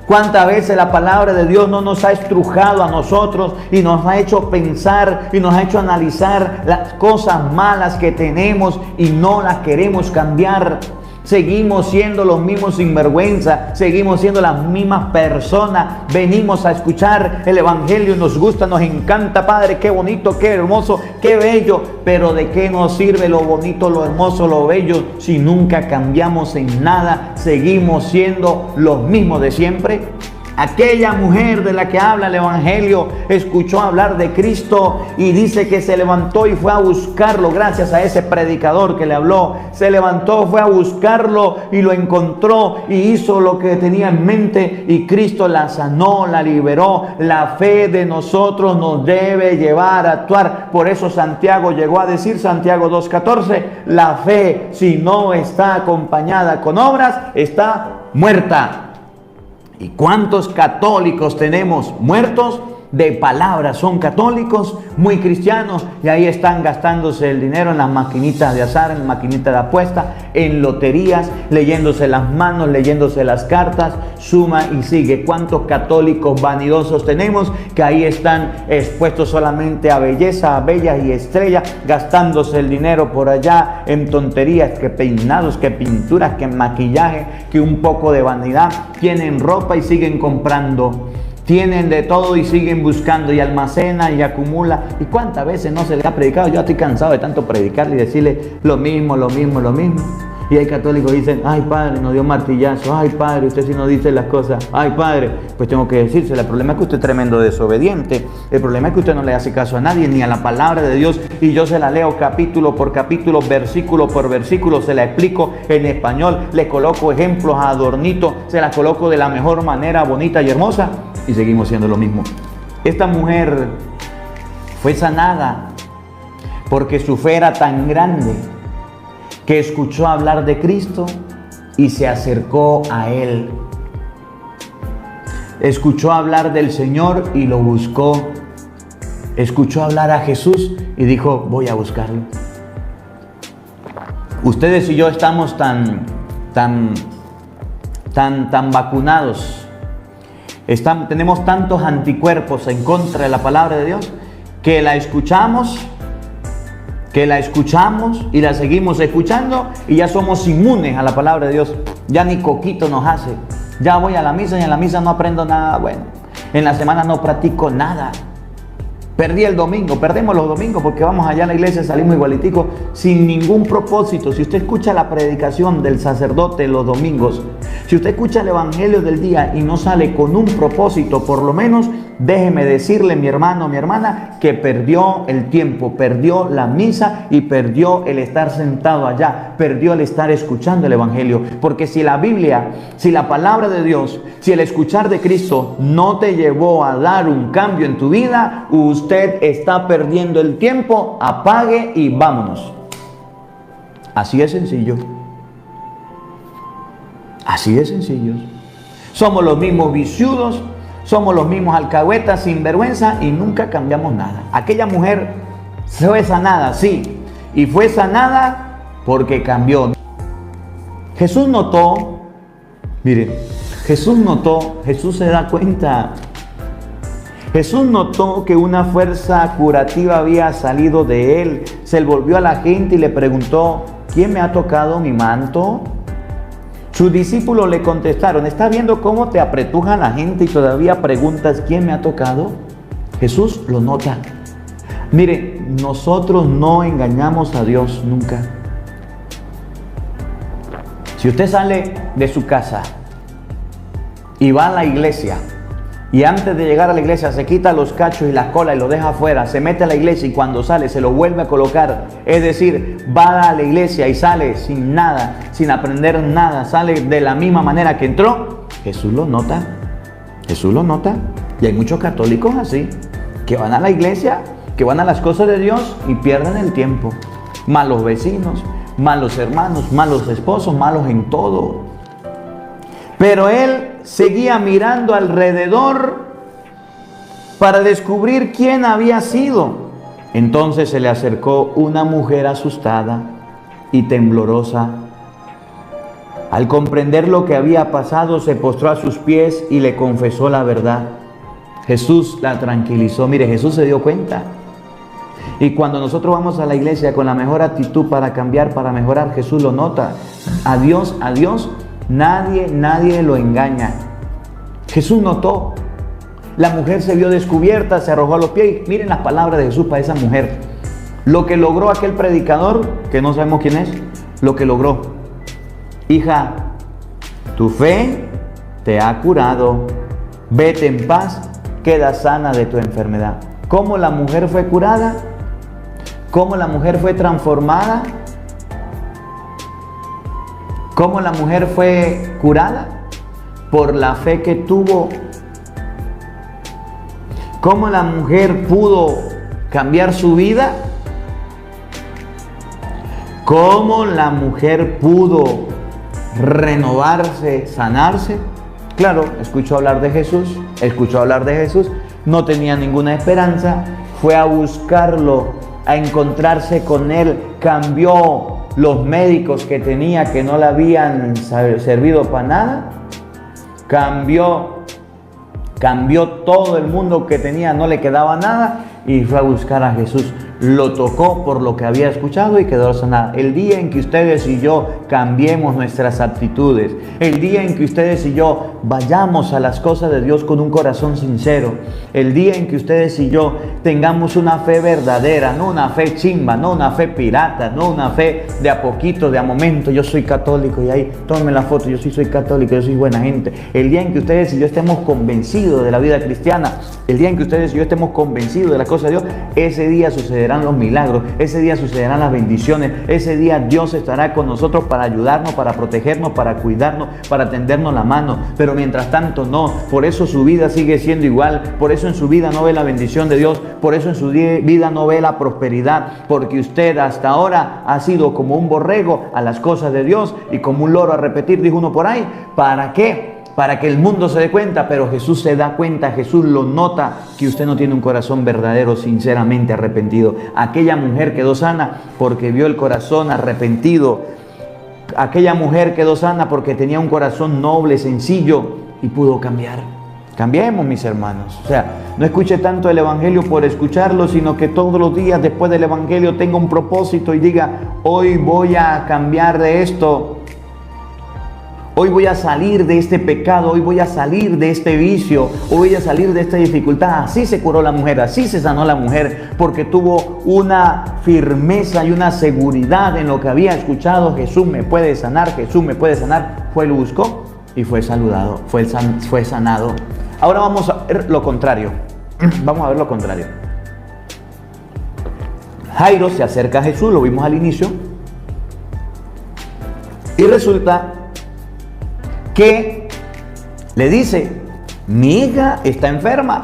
¿Cuántas veces la palabra de Dios no nos ha estrujado a nosotros y nos ha hecho pensar y nos ha hecho analizar las cosas malas que tenemos y no las queremos cambiar? Seguimos siendo los mismos sinvergüenza, seguimos siendo las mismas personas. Venimos a escuchar el evangelio, nos gusta, nos encanta, Padre, qué bonito, qué hermoso, qué bello. Pero ¿de qué nos sirve lo bonito, lo hermoso, lo bello si nunca cambiamos en nada? Seguimos siendo los mismos de siempre. Aquella mujer de la que habla el evangelio escuchó hablar de Cristo y dice que se levantó y fue a buscarlo gracias a ese predicador que le habló. Se levantó, fue a buscarlo y lo encontró y hizo lo que tenía en mente, y Cristo la sanó, la liberó. La fe de nosotros nos debe llevar a actuar. Por eso Santiago llegó a decir, Santiago 2:14, la fe, si no está acompañada con obras, está muerta. ¿Y cuántos católicos tenemos muertos de palabra? Son católicos, muy cristianos, y ahí están gastándose el dinero en las maquinitas de azar, en maquinitas de apuesta, en loterías, leyéndose las manos, leyéndose las cartas, suma y sigue. ¿Cuántos católicos vanidosos tenemos que ahí están expuestos solamente a belleza, a bellas y estrellas, gastándose el dinero por allá en tonterías, que peinados, que pinturas, que maquillaje, que un poco de vanidad? Tienen ropa y siguen comprando. Tienen de todo y siguen buscando y almacenan y acumulan. ¿Y cuántas veces no se les ha predicado? Yo estoy cansado de tanto predicarle y decirle lo mismo. Y hay católicos que dicen, ay padre, nos dio martillazo, ay padre, usted sí no dice las cosas, ay padre, pues tengo que decírselo. El problema es que usted es tremendo desobediente, el problema es que usted no le hace caso a nadie, ni a la palabra de Dios, y yo se la leo capítulo por capítulo, versículo por versículo, se la explico en español, le coloco ejemplos, adornitos, se las coloco de la mejor manera, bonita y hermosa, y seguimos siendo lo mismo. Esta mujer fue sanada porque su fe era tan grande que escuchó hablar de Cristo y se acercó a Él. Escuchó hablar del Señor y lo buscó. Escuchó hablar a Jesús y dijo, voy a buscarlo. Ustedes y yo estamos tan vacunados. Tenemos tantos anticuerpos en contra de la palabra de Dios que la escuchamos y la seguimos escuchando y ya somos inmunes a la palabra de Dios. Ya ni coquito nos hace. Ya voy a la misa y en la misa no aprendo nada bueno. En la semana no practico nada. Perdí el domingo, perdemos los domingos porque vamos allá a la iglesia, salimos igualitico, sin ningún propósito. Si usted escucha la predicación del sacerdote los domingos, si usted escucha el evangelio del día y no sale con un propósito, por lo menos déjeme decirle, mi hermano, mi hermana, que perdió el tiempo, perdió la misa y perdió el estar sentado allá, perdió el estar escuchando el evangelio. Porque si la Biblia, si la palabra de Dios, si el escuchar de Cristo no te llevó a dar un cambio en tu vida, usted está perdiendo el tiempo. Apague y vámonos. Así de sencillo. Así de sencillo. Somos los mismos viciudos, somos los mismos alcahuetas sin vergüenza y nunca cambiamos nada. Aquella mujer fue sanada, sí, y fue sanada porque cambió. Jesús notó, miren, Jesús se da cuenta. Jesús notó que una fuerza curativa había salido de él. Se volvió a la gente y le preguntó, ¿quién me ha tocado mi manto? Sus discípulos le contestaron, ¿estás viendo cómo te apretuja la gente y todavía preguntas quién me ha tocado? Jesús lo nota. Mire, nosotros no engañamos a Dios nunca. Si usted sale de su casa y va a la iglesia y antes de llegar a la iglesia se quita los cachos y las colas y los deja afuera, se mete a la iglesia y cuando sale se lo vuelve a colocar, es decir, va a la iglesia y sale sin nada, sin aprender nada, sale de la misma manera que entró, Jesús lo nota. Jesús lo nota. Y hay muchos católicos así, que van a la iglesia, que van a las cosas de Dios y pierden el tiempo. Malos vecinos, malos hermanos, malos esposos, malos en todo. Pero él seguía mirando alrededor para descubrir quién había sido. Entonces se le acercó una mujer asustada y temblorosa. Al comprender lo que había pasado, se postró a sus pies y le confesó la verdad. Jesús la tranquilizó. Mire, Jesús se dio cuenta. Y cuando nosotros vamos a la iglesia con la mejor actitud para cambiar, para mejorar, Jesús lo nota. A Dios, nadie lo engaña. Jesús notó. La mujer se vio descubierta, se arrojó a los pies. Miren las palabras de Jesús para esa mujer. Lo que logró aquel predicador, que no sabemos quién es, lo que logró. Hija, tu fe te ha curado. Vete en paz, queda sana de tu enfermedad. ¿Cómo la mujer fue curada? ¿Cómo la mujer fue transformada? ¿Cómo la mujer fue curada? Por la fe que tuvo. ¿Cómo la mujer pudo cambiar su vida? ¿Cómo la mujer pudo renovarse, sanarse? Claro, escuchó hablar de Jesús, no tenía ninguna esperanza, fue a buscarlo, a encontrarse con él, cambió los médicos que tenía que no le habían servido para nada, cambió todo el mundo que tenía, no le quedaba nada y fue a buscar a Jesús. Lo tocó por lo que había escuchado y quedó sanada. El día en que ustedes y yo cambiemos nuestras actitudes, el día en que ustedes y yo vayamos a las cosas de Dios con un corazón sincero, el día en que ustedes y yo tengamos una fe verdadera, no una fe chimba, no una fe pirata, no una fe de a poquito, de a momento, yo soy católico y ahí tómenme la foto, yo sí soy católico, yo soy buena gente. El día en que ustedes y yo estemos convencidos de la vida cristiana, el día en que ustedes y yo estemos convencidos de la cosa de Dios, ese día sucederán los milagros, ese día sucederán las bendiciones, ese día Dios estará con nosotros para ayudarnos, para protegernos, para cuidarnos, para tendernos la mano. Pero mientras tanto no, por eso su vida sigue siendo igual, por eso en su vida no ve la bendición de Dios, por eso en su vida no ve la prosperidad, porque usted hasta ahora ha sido como un borrego a las cosas de Dios y como un loro a repetir, dijo uno por ahí. ¿Para qué? Para que el mundo se dé cuenta, pero Jesús se da cuenta, Jesús lo nota, que usted no tiene un corazón verdadero, sinceramente arrepentido. Aquella mujer quedó sana porque vio el corazón arrepentido. Aquella mujer quedó sana porque tenía un corazón noble, sencillo y pudo cambiar. Cambiemos, mis hermanos. O sea, no escuche tanto el Evangelio por escucharlo, sino que todos los días después del Evangelio tenga un propósito y diga, hoy voy a cambiar de esto. Hoy voy a salir de este pecado, hoy voy a salir de este vicio, hoy voy a salir de esta dificultad. Así se curó la mujer, así se sanó la mujer, porque tuvo una firmeza y una seguridad en lo que había escuchado. Jesús me puede sanar, Jesús me puede sanar. Fue, lo buscó y fue saludado, fue sanado. Ahora vamos a ver lo contrario. Vamos a ver lo contrario. Jairo se acerca a Jesús, lo vimos al inicio, y resulta que le dice, mi hija está enferma.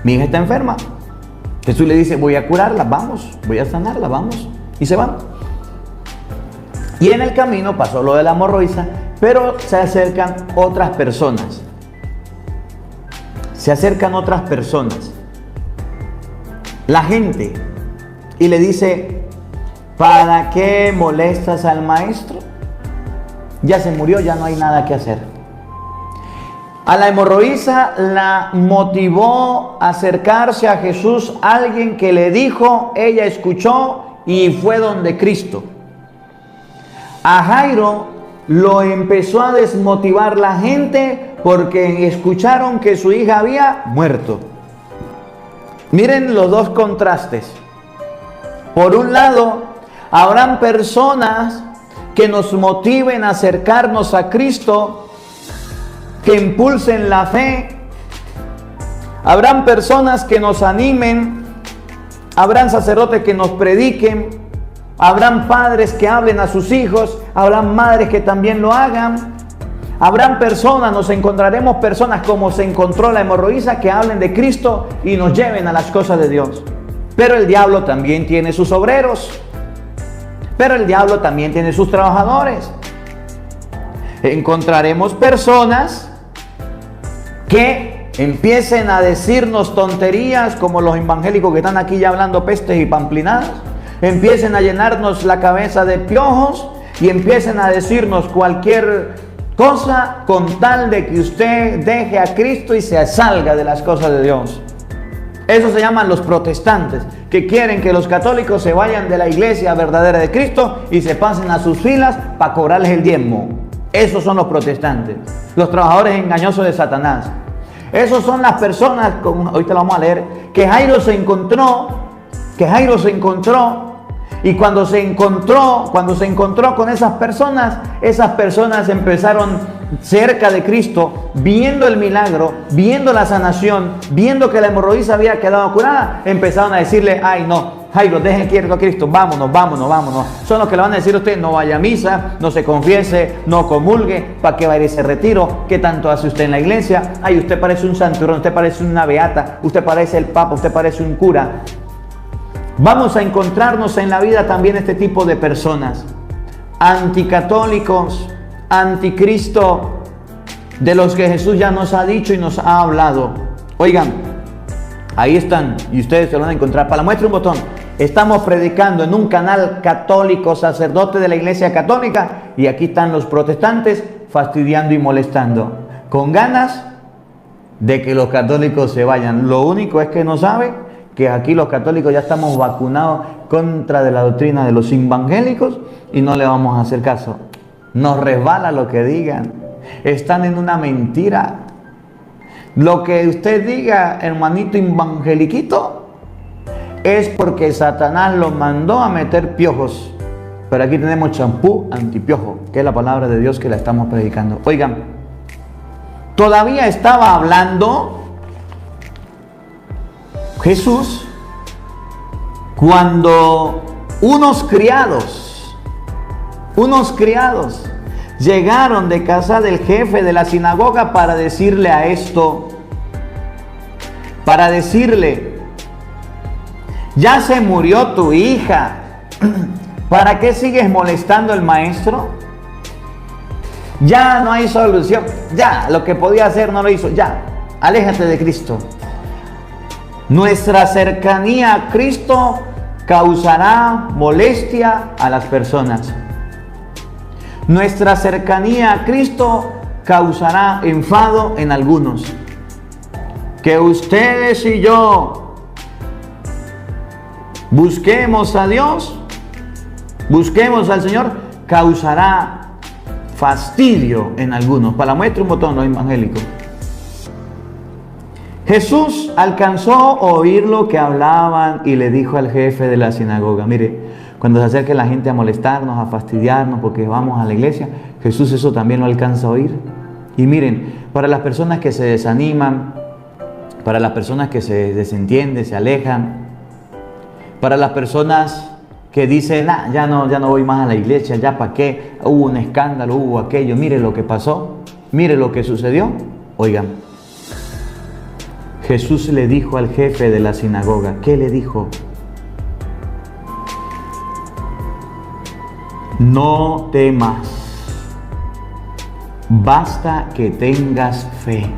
Mi hija está enferma. Jesús le dice, voy a curarla, vamos, voy a sanarla, vamos. Y se van. Y en el camino pasó lo de la hemorroísa, pero se acercan otras personas. Se acercan otras personas. La gente. Y le dice, ¿para qué molestas al maestro? Ya se murió, ya no hay nada que hacer. A la hemorroísa la motivó a acercarse a Jesús alguien que le dijo, ella escuchó y fue donde Cristo. A Jairo lo empezó a desmotivar la gente porque escucharon que su hija había muerto. Miren los dos contrastes. Por un lado, habrán personas que nos motiven a acercarnos a Cristo, que impulsen la fe, Habrán personas que nos animen, habrán sacerdotes que nos prediquen, habrán padres que hablen a sus hijos, habrán madres que también lo hagan. Habrán personas, nos encontraremos personas como se encontró la hemorroísa que hablen de Cristo y nos lleven a las cosas de Dios. Pero el diablo también tiene sus obreros. Pero el diablo también tiene sus trabajadores. Encontraremos personas que empiecen a decirnos tonterías como los evangélicos que están aquí ya hablando pestes y pamplinadas. Empiecen a llenarnos la cabeza de piojos y empiecen a decirnos cualquier cosa con tal de que usted deje a Cristo y se salga de las cosas de Dios. Eso se llaman los protestantes, que quieren que los católicos se vayan de la iglesia verdadera de Cristo y se pasen a sus filas para cobrarles el diezmo. Esos son los protestantes, los trabajadores engañosos de Satanás. Esos son las personas, ahorita lo vamos a leer, que Jairo se encontró, y cuando se encontró con esas personas empezaron cerca de Cristo, viendo el milagro, viendo la sanación, viendo que la hemorroísa había quedado curada, empezaron a decirle, ay no, Jairo, dejen quieto a Cristo, vámonos. Son los que le van a decir a usted, no vaya a misa, no se confiese, no comulgue, ¿para qué va a ir ese retiro? ¿Qué tanto hace usted en la iglesia? Ay, usted parece un santurrón, usted parece una beata, usted parece el papa, usted parece un cura. Vamos a encontrarnos en la vida también este tipo de personas, anticatólicos, anticristo, de los que Jesús ya nos ha dicho y nos ha hablado. Oigan, ahí están, y ustedes se lo van a encontrar. Para la muestra un botón. Estamos predicando en un canal católico, sacerdote de la iglesia católica, y aquí están los protestantes fastidiando y molestando, con ganas de que los católicos se vayan. Lo único es que no saben que aquí los católicos ya estamos vacunados contra de la doctrina de los evangélicos y no le vamos a hacer caso. Nos resbala lo que digan. Están en una mentira. Lo que usted diga, hermanito evangeliquito, es porque Satanás lo mandó a meter piojos. Pero aquí tenemos champú antipiojo, que es la palabra de Dios que la estamos predicando. Oigan, todavía estaba hablando Jesús cuando unos criados llegaron de casa del jefe de la sinagoga para decirle a esto, para decirle, ya se murió tu hija, ¿para qué sigues molestando al maestro? Ya no hay solución, ya lo que podía hacer no lo hizo, ya, aléjate de Cristo. Nuestra cercanía a Cristo causará molestia a las personas. Nuestra cercanía a Cristo causará enfado en algunos. Que ustedes y yo busquemos a Dios, busquemos al Señor, causará fastidio en algunos. Para la muestra un botón, los evangélicos. Jesús alcanzó a oír lo que hablaban y le dijo al jefe de la sinagoga, mire, cuando se acerque la gente a molestarnos, a fastidiarnos porque vamos a la iglesia, Jesús eso también lo alcanza a oír. Y miren, para las personas que se desaniman, para las personas que se desentienden, se alejan, para las personas que dicen, ya no voy más a la iglesia, ya para qué, hubo un escándalo, hubo aquello, mire lo que pasó, mire lo que sucedió. Oigan, Jesús le dijo al jefe de la sinagoga, ¿qué le dijo? No temas, basta que tengas fe.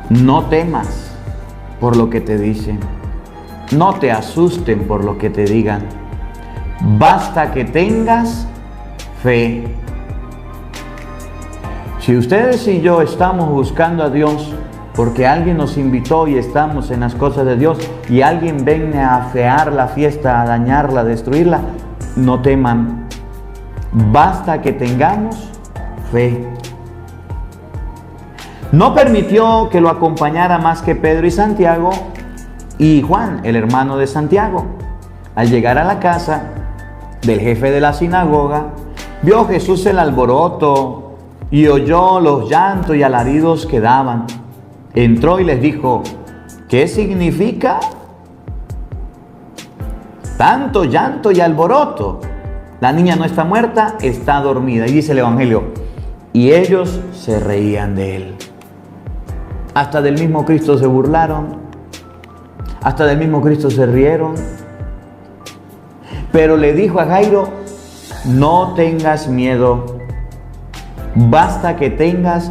No temas por lo que te dicen, no te asusten por lo que te digan, basta que tengas fe. Si ustedes y yo estamos buscando a Dios porque alguien nos invitó y estamos en las cosas de Dios y alguien viene a afear la fiesta, a dañarla, a destruirla, no teman. Basta que tengamos fe. No permitió que lo acompañara más que Pedro y Santiago y Juan, el hermano de Santiago. Al llegar a la casa del jefe de la sinagoga, vio Jesús el alboroto y oyó los llantos y alaridos que daban. entró y les dijo: ¿qué significa tanto llanto y alboroto? La niña no está muerta, está dormida. Y dice el Evangelio: y ellos se reían de él. Hasta del mismo Cristo se burlaron, hasta del mismo Cristo se rieron. Pero le dijo a Jairo: no tengas miedo, basta que tengas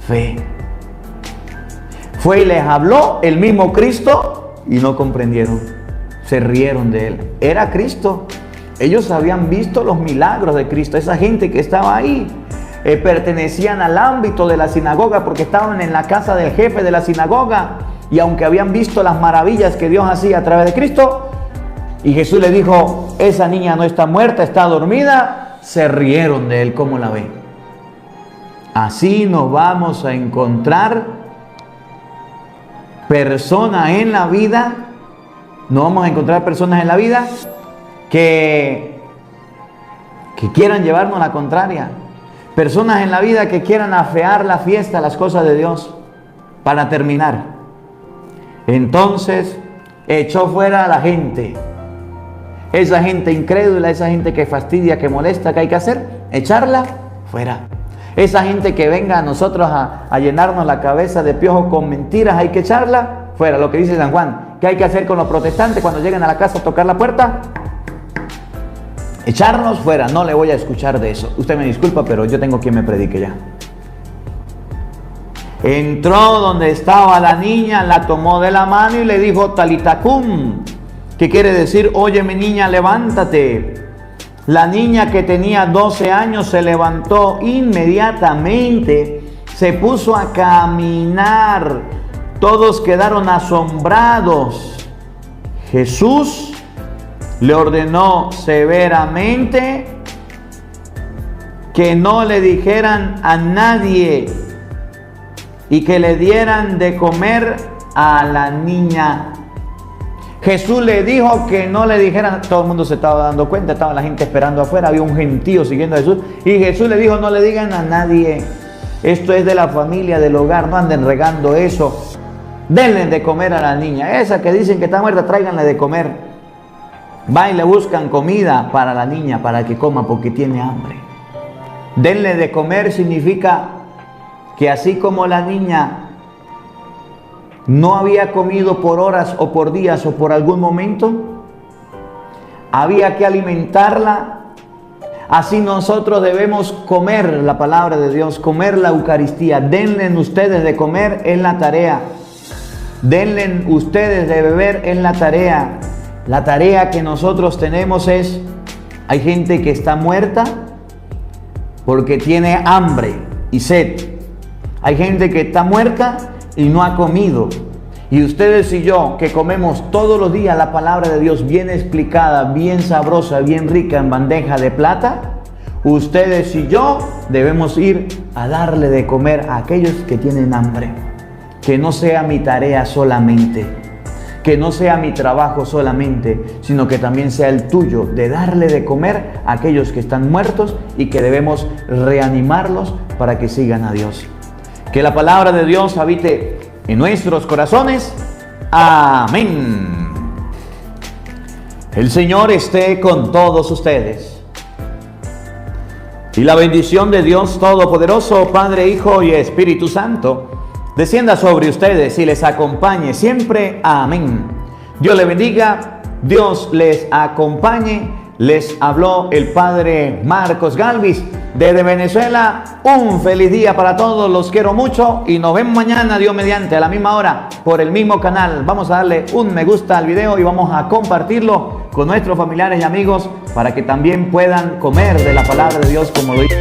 fe. Fue y les habló el mismo Cristo y no comprendieron, se rieron de él. Era Cristo. Ellos habían visto los milagros de Cristo. Esa gente que estaba ahí pertenecían al ámbito de la sinagoga, porque estaban en la casa del jefe de la sinagoga, y aunque habían visto las maravillas que Dios hacía a través de Cristo, y Jesús le dijo: esa niña no está muerta, está dormida, se rieron de él. ¿Cómo la ven? Así nos vamos a encontrar personas en la vida, no vamos a encontrar personas en la vida que quieran llevarnos la contraria. Personas en la vida que quieran afear la fiesta, las cosas de Dios. Para terminar, entonces echó fuera a la gente. Esa gente incrédula, esa gente que fastidia, que molesta, ¿qué hay que hacer? Echarla fuera. Esa gente que venga a nosotros a llenarnos la cabeza de piojos con mentiras, hay que echarla fuera. Lo que dice San Juan. ¿Qué hay que hacer con los protestantes cuando lleguen a la casa a tocar la puerta? Echarlos fuera. No le voy a escuchar de eso. Usted me disculpa, pero yo tengo quien me predique ya. Entró donde estaba la niña, la tomó de la mano y le dijo: Talita cum, que quiere decir: oye, mi niña, levántate. La niña, que tenía 12 años, se levantó inmediatamente, se puso a caminar. Todos quedaron asombrados. Jesús le ordenó severamente que no le dijeran a nadie y que le dieran de comer a la niña. Jesús le dijo que no le dijeran. Todo el mundo se estaba dando cuenta, estaba la gente esperando afuera, había un gentío siguiendo a Jesús, y Jesús le dijo: no le digan a nadie, esto es de la familia, del hogar, no anden regando eso. Denle de comer a la niña, esa que dicen que está muerta, tráiganle de comer. Va y le buscan comida para la niña, para que coma, porque tiene hambre. Denle de comer significa que así como la niña no había comido por horas o por días o por algún momento, había que alimentarla. Así nosotros debemos comer la palabra de Dios, comer la Eucaristía. Denle ustedes de comer en la tarea. Denle ustedes de beber en la tarea. La tarea que nosotros tenemos es: hay gente que está muerta porque tiene hambre y sed. Hay gente que está muerta y no ha comido. Y ustedes y yo, que comemos todos los días la palabra de Dios bien explicada, bien sabrosa, bien rica en bandeja de plata, ustedes y yo debemos ir a darle de comer a aquellos que tienen hambre. Que no sea mi tarea solamente, que no sea mi trabajo solamente, sino que también sea el tuyo, de darle de comer a aquellos que están muertos y que debemos reanimarlos para que sigan a Dios. Que la palabra de Dios habite en nuestros corazones. Amén. El Señor esté con todos ustedes. Y la bendición de Dios Todopoderoso, Padre, Hijo y Espíritu Santo, descienda sobre ustedes y les acompañe siempre. Amén. Dios les bendiga, Dios les acompañe. Les habló el Padre Marcos Galvis desde Venezuela. Un feliz día para todos, los quiero mucho y nos vemos mañana, Dios mediante, a la misma hora, por el mismo canal. Vamos a darle un me gusta al video y vamos a compartirlo con nuestros familiares y amigos para que también puedan comer de la palabra de Dios como lo hizo.